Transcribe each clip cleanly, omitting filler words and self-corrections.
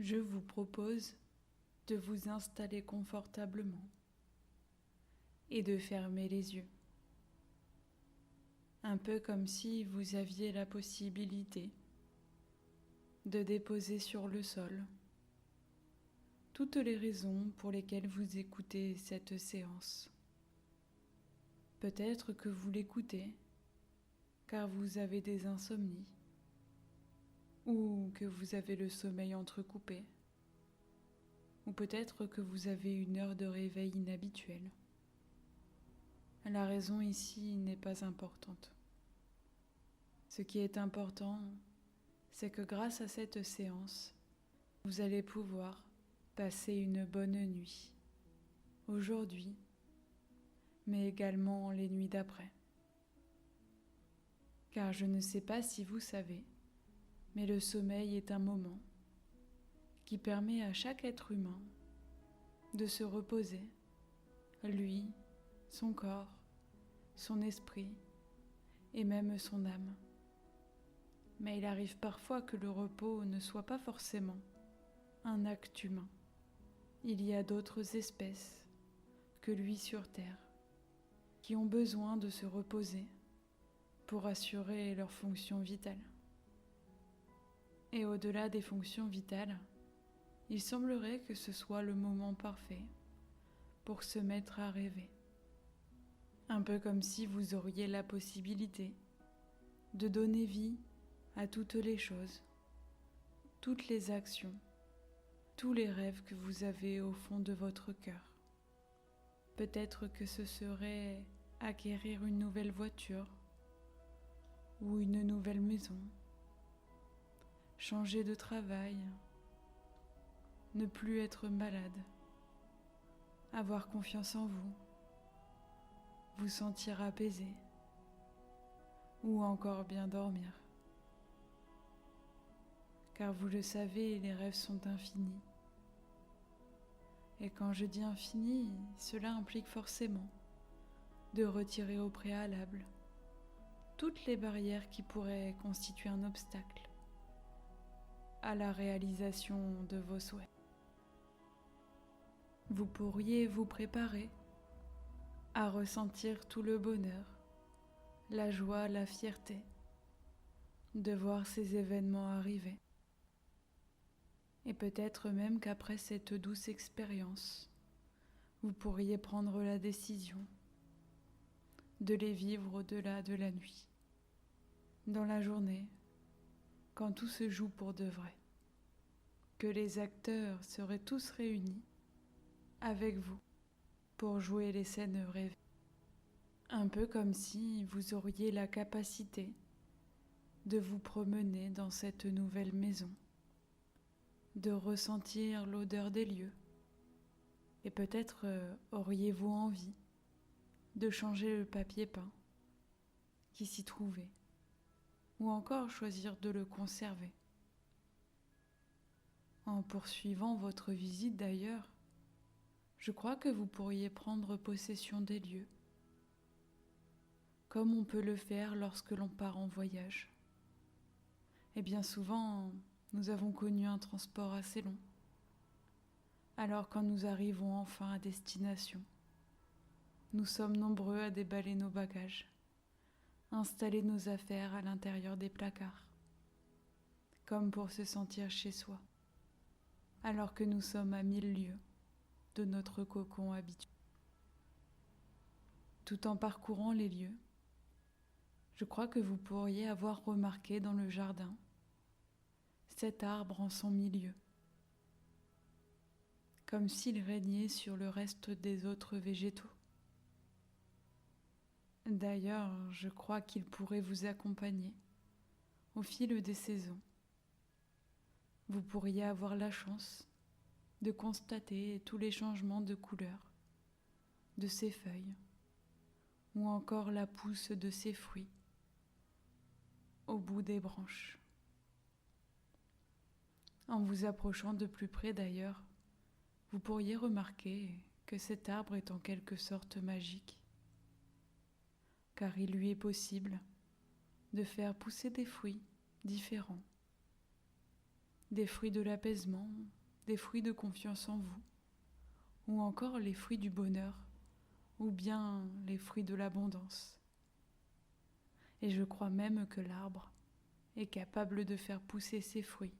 je vous propose de vous installer confortablement et de fermer les yeux, un peu comme si vous aviez la possibilité de déposer sur le sol toutes les raisons pour lesquelles vous écoutez cette séance. Peut-être que vous l'écoutez car vous avez des insomnies ou que vous avez le sommeil entrecoupé, ou peut-être que vous avez une heure de réveil inhabituelle. La raison ici n'est pas importante. Ce qui est important, c'est que grâce à cette séance, vous allez pouvoir passer une bonne nuit, aujourd'hui, mais également les nuits d'après. Car je ne sais pas si vous savez, mais le sommeil est un moment qui permet à chaque être humain de se reposer, lui, son corps, son esprit et même son âme. Mais il arrive parfois que le repos ne soit pas forcément un acte humain. Il y a d'autres espèces que lui sur Terre qui ont besoin de se reposer pour assurer leurs fonctions vitales. Et au-delà des fonctions vitales, il semblerait que ce soit le moment parfait pour se mettre à rêver. Un peu comme si vous auriez la possibilité de donner vie à toutes les choses, toutes les actions, tous les rêves que vous avez au fond de votre cœur. Peut-être que ce serait acquérir une nouvelle voiture ou une nouvelle maison, changer de travail, ne plus être malade, avoir confiance en vous, vous sentir apaisé ou encore bien dormir. Car vous le savez, les rêves sont infinis. Et quand je dis infini, cela implique forcément de retirer au préalable toutes les barrières qui pourraient constituer un obstacle à la réalisation de vos souhaits. Vous pourriez vous préparer à ressentir tout le bonheur, la joie, la fierté de voir ces événements arriver. Et peut-être même qu'après cette douce expérience, vous pourriez prendre la décision de les vivre au-delà de la nuit, dans la journée, quand tout se joue pour de vrai, que les acteurs seraient tous réunis avec vous pour jouer les scènes rêvées. Un peu comme si vous auriez la capacité de vous promener dans cette nouvelle maison, de ressentir l'odeur des lieux, et peut-être auriez-vous envie de changer le papier peint qui s'y trouvait, ou encore choisir de le conserver. En poursuivant votre visite d'ailleurs, je crois que vous pourriez prendre possession des lieux, comme on peut le faire lorsque l'on part en voyage. Et bien souvent, nous avons connu un transport assez long. Alors quand nous arrivons enfin à destination, nous sommes nombreux à déballer nos bagages, installer nos affaires à l'intérieur des placards, comme pour se sentir chez soi, alors que nous sommes à 1000 lieues de notre cocon habituel. Tout en parcourant les lieux, je crois que vous pourriez avoir remarqué dans le jardin cet arbre en son milieu, comme s'il régnait sur le reste des autres végétaux. D'ailleurs, je crois qu'il pourrait vous accompagner au fil des saisons. Vous pourriez avoir la chance de constater tous les changements de couleur de ses feuilles ou encore la pousse de ses fruits au bout des branches. En vous approchant de plus près d'ailleurs, vous pourriez remarquer que cet arbre est en quelque sorte magique, car il lui est possible de faire pousser des fruits différents des fruits de l'apaisement, des fruits de confiance en vous, ou encore les fruits du bonheur, ou bien les fruits de l'abondance. Et je crois même que l'arbre est capable de faire pousser ses fruits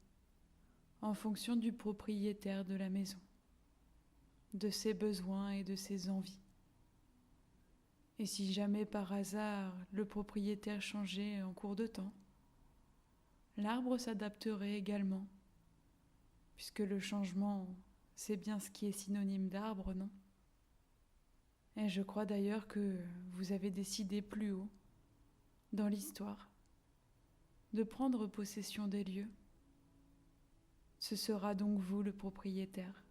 en fonction du propriétaire de la maison, de ses besoins et de ses envies. Et si jamais par hasard le propriétaire changeait en cours de temps, l'arbre s'adapterait également, puisque le changement, c'est bien ce qui est synonyme d'arbre, non? Et je crois d'ailleurs que vous avez décidé plus haut, dans l'histoire, de prendre possession des lieux. Ce sera donc vous le propriétaire,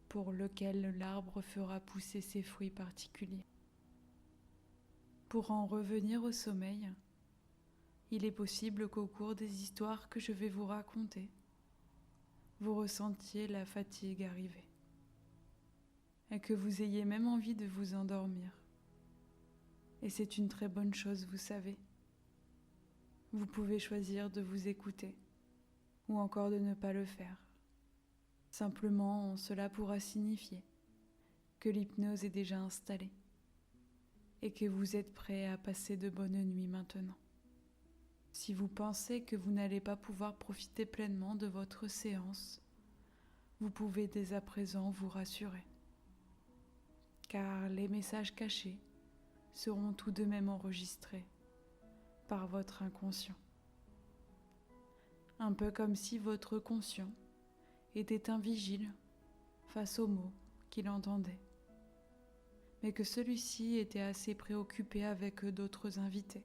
pour lequel l'arbre fera pousser ses fruits particuliers. Pour en revenir au sommeil, il est possible qu'au cours des histoires que je vais vous raconter, vous ressentiez la fatigue arriver, et que vous ayez même envie de vous endormir. Et c'est une très bonne chose, vous savez. Vous pouvez choisir de vous écouter, ou encore de ne pas le faire. Simplement, cela pourra signifier que l'hypnose est déjà installée, et que vous êtes prêt à passer de bonnes nuits maintenant. Si vous pensez que vous n'allez pas pouvoir profiter pleinement de votre séance, vous pouvez dès à présent vous rassurer, car les messages cachés seront tout de même enregistrés par votre inconscient. Un peu comme si votre conscient était un vigile face aux mots qu'il entendait, mais que celui-ci était assez préoccupé avec d'autres invités,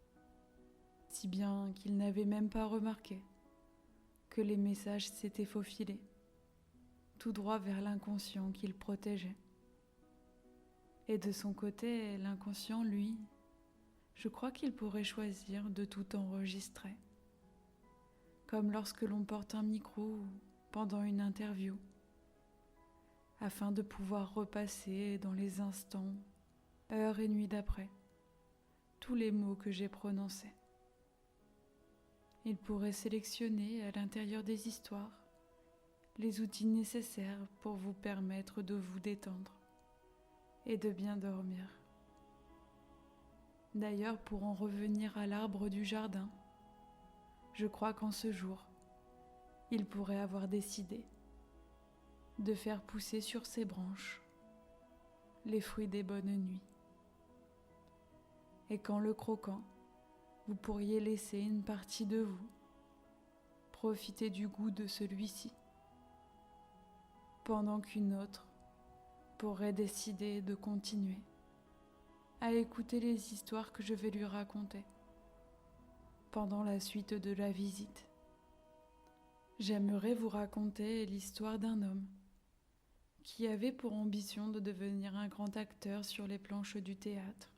si bien qu'il n'avait même pas remarqué que les messages s'étaient faufilés tout droit vers l'inconscient qu'il protégeait. Et de son côté, l'inconscient, lui, je crois qu'il pourrait choisir de tout enregistrer, comme lorsque l'on porte un micro pendant une interview, afin de pouvoir repasser dans les instants, heures et nuits d'après, tous les mots que j'ai prononcés. Il pourrait sélectionner à l'intérieur des histoires les outils nécessaires pour vous permettre de vous détendre et de bien dormir. D'ailleurs, pour en revenir à l'arbre du jardin, je crois qu'en ce jour, il pourrait avoir décidé de faire pousser sur ses branches les fruits des bonnes nuits. Et qu'en le croquant, vous pourriez laisser une partie de vous profiter du goût de celui-ci, pendant qu'une autre pourrait décider de continuer à écouter les histoires que je vais lui raconter pendant la suite de la visite. J'aimerais vous raconter l'histoire d'un homme qui avait pour ambition de devenir un grand acteur sur les planches du théâtre.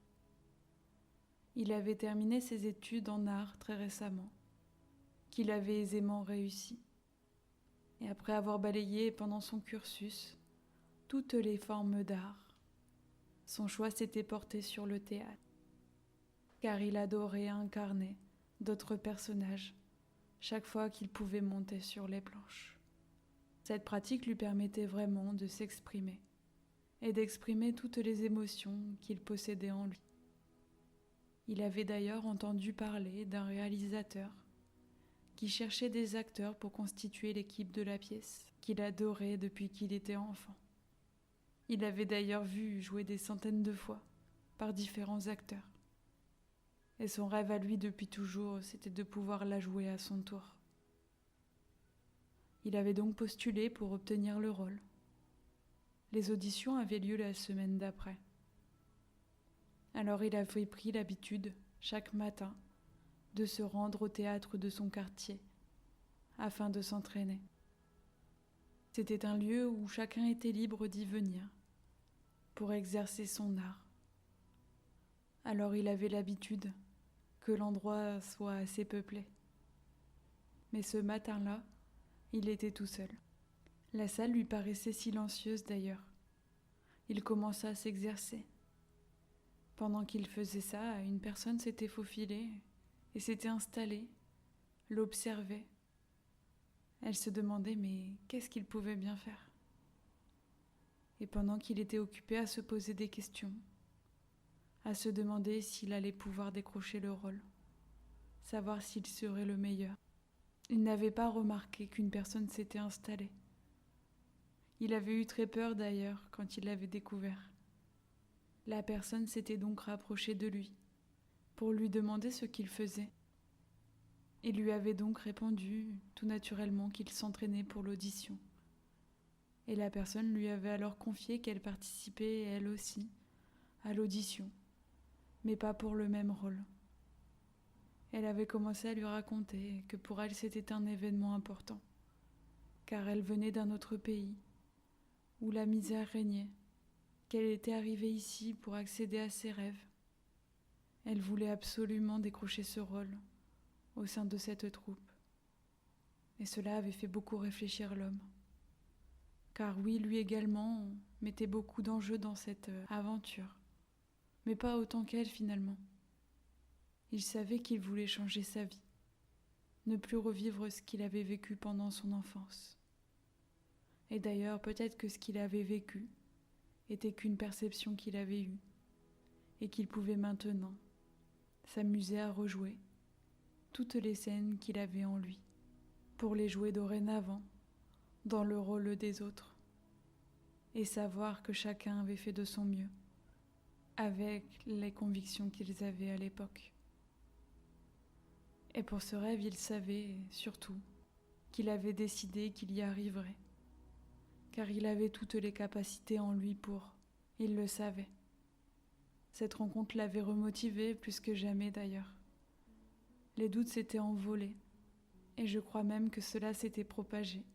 Il avait terminé ses études en art très récemment, qu'il avait aisément réussi. Et après avoir balayé pendant son cursus toutes les formes d'art, son choix s'était porté sur le théâtre, car il adorait incarner d'autres personnages chaque fois qu'il pouvait monter sur les planches. Cette pratique lui permettait vraiment de s'exprimer et d'exprimer toutes les émotions qu'il possédait en lui. Il avait d'ailleurs entendu parler d'un réalisateur qui cherchait des acteurs pour constituer l'équipe de la pièce qu'il adorait depuis qu'il était enfant. Il avait d'ailleurs vu jouer des centaines de fois par différents acteurs. Et son rêve à lui depuis toujours, c'était de pouvoir la jouer à son tour. Il avait donc postulé pour obtenir le rôle. Les auditions avaient lieu la semaine d'après. Alors il avait pris l'habitude, chaque matin, de se rendre au théâtre de son quartier, afin de s'entraîner. C'était un lieu où chacun était libre d'y venir, pour exercer son art. Alors il avait l'habitude que l'endroit soit assez peuplé. Mais ce matin-là, il était tout seul. La salle lui paraissait silencieuse d'ailleurs. Il commença à s'exercer. Pendant qu'il faisait ça, une personne s'était faufilée et s'était installée, l'observait. Elle se demandait mais qu'est-ce qu'il pouvait bien faire? Et pendant qu'il était occupé à se poser des questions, à se demander s'il allait pouvoir décrocher le rôle, savoir s'il serait le meilleur, il n'avait pas remarqué qu'une personne s'était installée. Il avait eu très peur d'ailleurs quand il l'avait découvert. La personne s'était donc rapprochée de lui pour lui demander ce qu'il faisait. Il lui avait donc répondu tout naturellement qu'il s'entraînait pour l'audition. Et la personne lui avait alors confié qu'elle participait elle aussi à l'audition, mais pas pour le même rôle. Elle avait commencé à lui raconter que pour elle c'était un événement important, car elle venait d'un autre pays où la misère régnait, qu'elle était arrivée ici pour accéder à ses rêves. Elle voulait absolument décrocher ce rôle au sein de cette troupe. Et cela avait fait beaucoup réfléchir l'homme. Car oui, lui également mettait beaucoup d'enjeux dans cette aventure, mais pas autant qu'elle finalement. Il savait qu'il voulait changer sa vie, ne plus revivre ce qu'il avait vécu pendant son enfance. Et d'ailleurs, peut-être que ce qu'il avait vécu était qu'une perception qu'il avait eue, et qu'il pouvait maintenant s'amuser à rejouer toutes les scènes qu'il avait en lui, pour les jouer dorénavant dans le rôle des autres, et savoir que chacun avait fait de son mieux, avec les convictions qu'ils avaient à l'époque. Et pour ce rêve, il savait surtout qu'il avait décidé qu'il y arriverait, car il avait toutes les capacités en lui pour, il le savait. Cette rencontre l'avait remotivé plus que jamais d'ailleurs. Les doutes s'étaient envolés, et je crois même que cela s'était propagé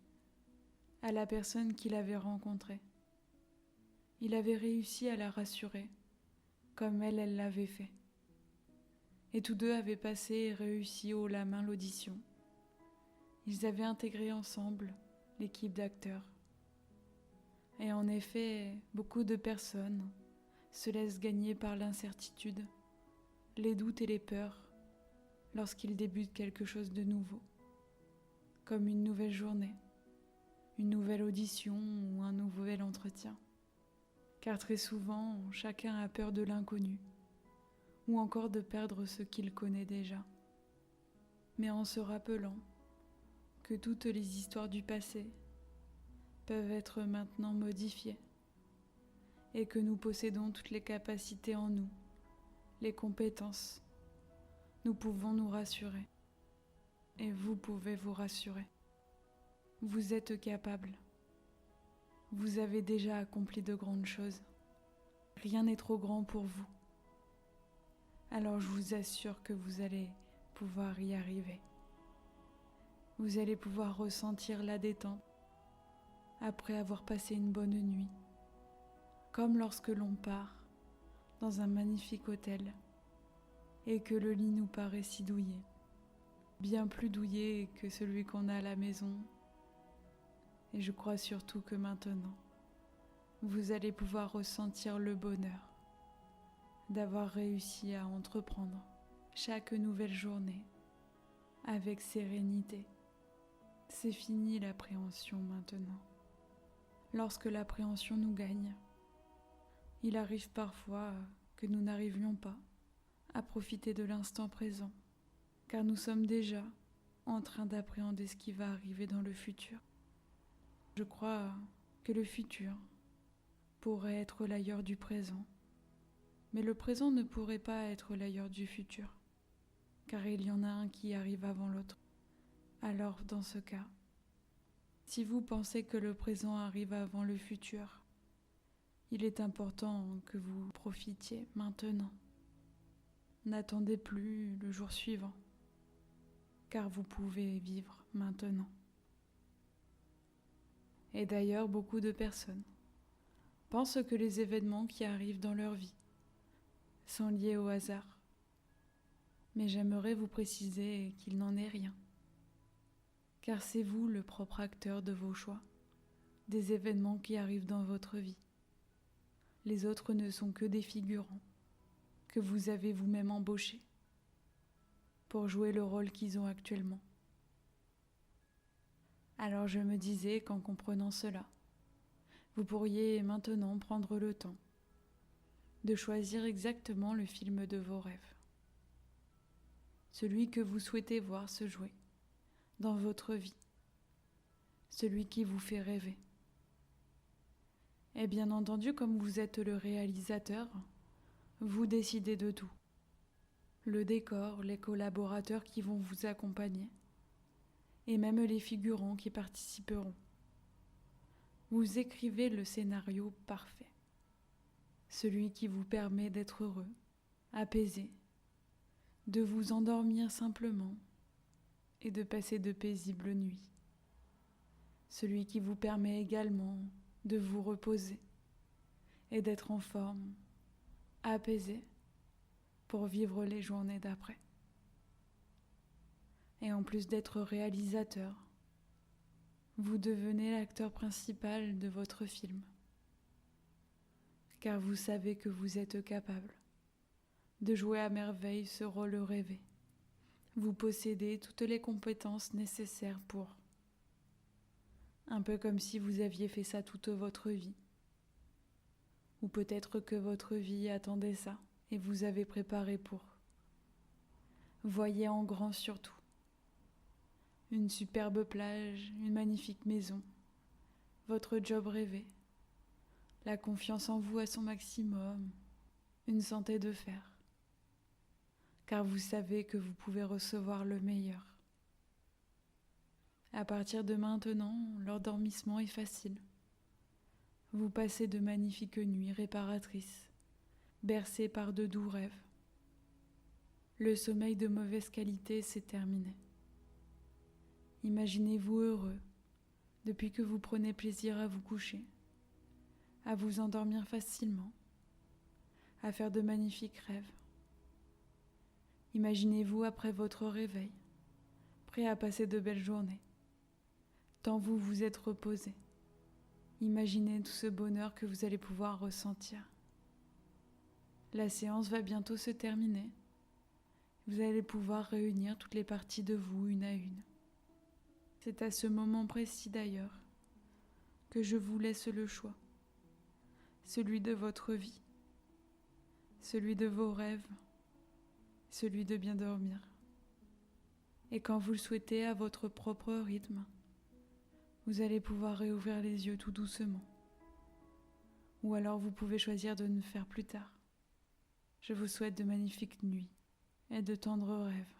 à la personne qu'il avait rencontrée. Il avait réussi à la rassurer, comme elle l'avait fait. Et tous deux avaient passé et réussi haut la main l'audition. Ils avaient intégré ensemble l'équipe d'acteurs. Et en effet, beaucoup de personnes se laissent gagner par l'incertitude, les doutes et les peurs lorsqu'ils débutent quelque chose de nouveau, comme une nouvelle journée, une nouvelle audition ou un nouvel entretien. Car très souvent, chacun a peur de l'inconnu, ou encore de perdre ce qu'il connaît déjà. Mais en se rappelant que toutes les histoires du passé peuvent être maintenant modifiées, et que nous possédons toutes les capacités en nous, les compétences, nous pouvons nous rassurer. Et vous pouvez vous rassurer. Vous êtes capable. Vous avez déjà accompli de grandes choses. Rien n'est trop grand pour vous. Alors je vous assure que vous allez pouvoir y arriver. Vous allez pouvoir ressentir la détente après avoir passé une bonne nuit, comme lorsque l'on part dans un magnifique hôtel et que le lit nous paraît si douillet, bien plus douillet que celui qu'on a à la maison. Et je crois surtout que maintenant, vous allez pouvoir ressentir le bonheur d'avoir réussi à entreprendre chaque nouvelle journée avec sérénité. C'est fini l'appréhension maintenant. Lorsque l'appréhension nous gagne, il arrive parfois que nous n'arrivions pas à profiter de l'instant présent, car nous sommes déjà en train d'appréhender ce qui va arriver dans le futur. Je crois que le futur pourrait être l'ailleurs du présent, mais le présent ne pourrait pas être l'ailleurs du futur, car il y en a un qui arrive avant l'autre. Alors, dans ce cas, si vous pensez que le présent arrive avant le futur, il est important que vous profitiez maintenant. N'attendez plus le jour suivant, car vous pouvez vivre maintenant. Et d'ailleurs, beaucoup de personnes pensent que les événements qui arrivent dans leur vie sont liés au hasard. Mais j'aimerais vous préciser qu'il n'en est rien, car c'est vous le propre acteur de vos choix, des événements qui arrivent dans votre vie. Les autres ne sont que des figurants que vous avez vous-même embauchés pour jouer le rôle qu'ils ont actuellement. Alors je me disais qu'en comprenant cela, vous pourriez maintenant prendre le temps de choisir exactement le film de vos rêves, celui que vous souhaitez voir se jouer dans votre vie, celui qui vous fait rêver. Et bien entendu, comme vous êtes le réalisateur, vous décidez de tout. Le décor, les collaborateurs qui vont vous accompagner, et même les figurants qui participeront. Vous écrivez le scénario parfait, celui qui vous permet d'être heureux, apaisé, de vous endormir simplement et de passer de paisibles nuits. Celui qui vous permet également de vous reposer et d'être en forme, apaisé, pour vivre les journées d'après. Et en plus d'être réalisateur, vous devenez l'acteur principal de votre film, car vous savez que vous êtes capable de jouer à merveille ce rôle rêvé. Vous possédez toutes les compétences nécessaires pour. Un peu comme si vous aviez fait ça toute votre vie. Ou peut-être que votre vie attendait ça et vous avez préparé pour. Voyez en grand surtout. Une superbe plage, une magnifique maison, votre job rêvé, la confiance en vous à son maximum, une santé de fer. Car vous savez que vous pouvez recevoir le meilleur. À partir de maintenant, l'endormissement est facile. Vous passez de magnifiques nuits réparatrices, bercées par de doux rêves. Le sommeil de mauvaise qualité s'est terminé. Imaginez-vous heureux depuis que vous prenez plaisir à vous coucher, à vous endormir facilement, à faire de magnifiques rêves. Imaginez-vous après votre réveil, prêt à passer de belles journées, tant vous vous êtes reposé. Imaginez tout ce bonheur que vous allez pouvoir ressentir. La séance va bientôt se terminer. Vous allez pouvoir réunir toutes les parties de vous une à une. C'est à ce moment précis d'ailleurs que je vous laisse le choix, celui de votre vie, celui de vos rêves, celui de bien dormir. Et quand vous le souhaitez à votre propre rythme, vous allez pouvoir réouvrir les yeux tout doucement. Ou alors vous pouvez choisir de le faire plus tard. Je vous souhaite de magnifiques nuits et de tendres rêves.